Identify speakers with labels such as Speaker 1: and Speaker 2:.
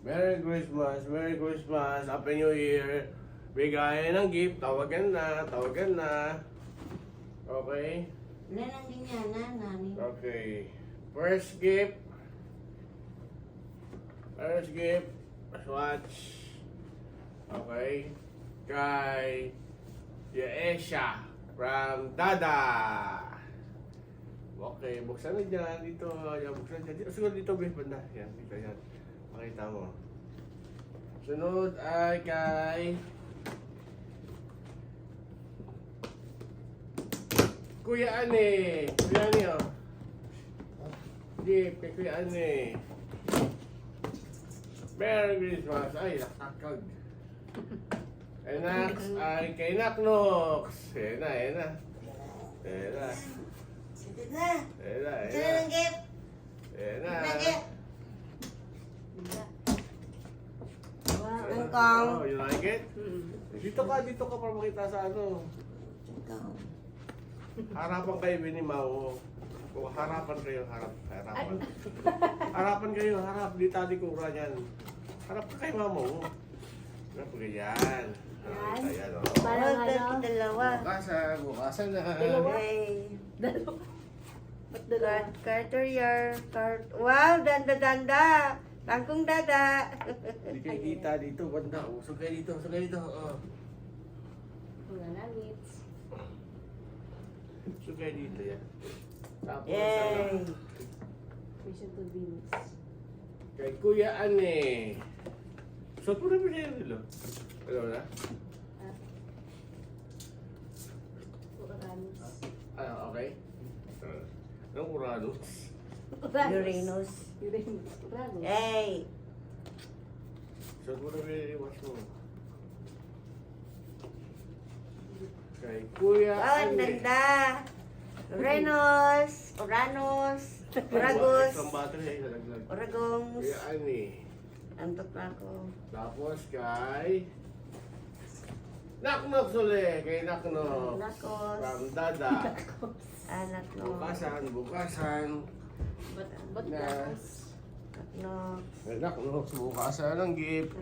Speaker 1: Merry Christmas, Merry Christmas, Happy New Year. Bigayan ng gift, tawagan na, tawagan na. Okay?
Speaker 2: Nanang din yan, nani.
Speaker 1: Okay. First gift. First gift. Swatch. Okay. Kay Yaesha from Dada. Okay, buksan na dyan. Dito. Yan, buksan dyan. Dito, siguro dito, Beth, banda. Yan, dito yan. Pakita mo. Sunod ay kay Kuya Ane. Kuya Ane, oh. Gift kay Kuya Ane. Merry Christmas. Ay, nakakag. And next ay kay Naknox. Ayan na, ayan na. Ayan na.
Speaker 2: Ito na.
Speaker 1: Ayan na,
Speaker 2: Ito
Speaker 1: ayan
Speaker 2: na
Speaker 1: na.
Speaker 2: ng gift.
Speaker 1: Ayan na.
Speaker 2: Ito na gift. Wow, ang kong.
Speaker 1: Oh, you like it? Dito ka para makita sa ano.
Speaker 2: Ikaw.
Speaker 1: Harapan kayo, Binimaw. O, harapan kayo, harapan. Harapan kayo, harap. Di tali kura yan. Harap ka kay mamo. Harap ka yan.
Speaker 3: Yan.
Speaker 1: Ayan, o.
Speaker 3: Parang ano?
Speaker 2: Dalawa.
Speaker 1: Bukasan na.
Speaker 3: Dalawa?
Speaker 2: Okay.
Speaker 3: Dalawa. Ba't dalawa?
Speaker 2: Carterier. Wow, danda. Tangkong dada.
Speaker 1: Hindi kayo kita dito, banda. Usog kayo dito, usog kayo dito. Oh.
Speaker 3: Wala na, meats.
Speaker 1: Usog kayo dito yan. Tapos,
Speaker 2: Yay.
Speaker 1: ano,
Speaker 3: Mission to Venus.
Speaker 1: kay Kuya Ane. So, puro ba siya yun? Alam mo na?
Speaker 3: Ah. Uranus.
Speaker 1: Ah, okay. Anong Uranus?
Speaker 2: Uranus.
Speaker 3: Uranus. Uranus.
Speaker 2: Yay.
Speaker 1: So, puro ba yung iwas mo? Kay Kuya
Speaker 2: Wow, ang
Speaker 1: Ane.
Speaker 2: ganda. Uranus. Uragus.
Speaker 1: Isang battery ay nalaglag.
Speaker 2: Uragongs.
Speaker 1: Kuya Ane.
Speaker 2: Antok na ako.
Speaker 1: Tapos kay Naknox ulit. Kay Naknox.
Speaker 2: Nakos.
Speaker 1: From Dada.
Speaker 2: Anak no.
Speaker 1: Bukasan.
Speaker 3: Ba't
Speaker 1: Na.
Speaker 3: Uranus?
Speaker 2: No.
Speaker 1: Kay Naknox, bukasan ng gift.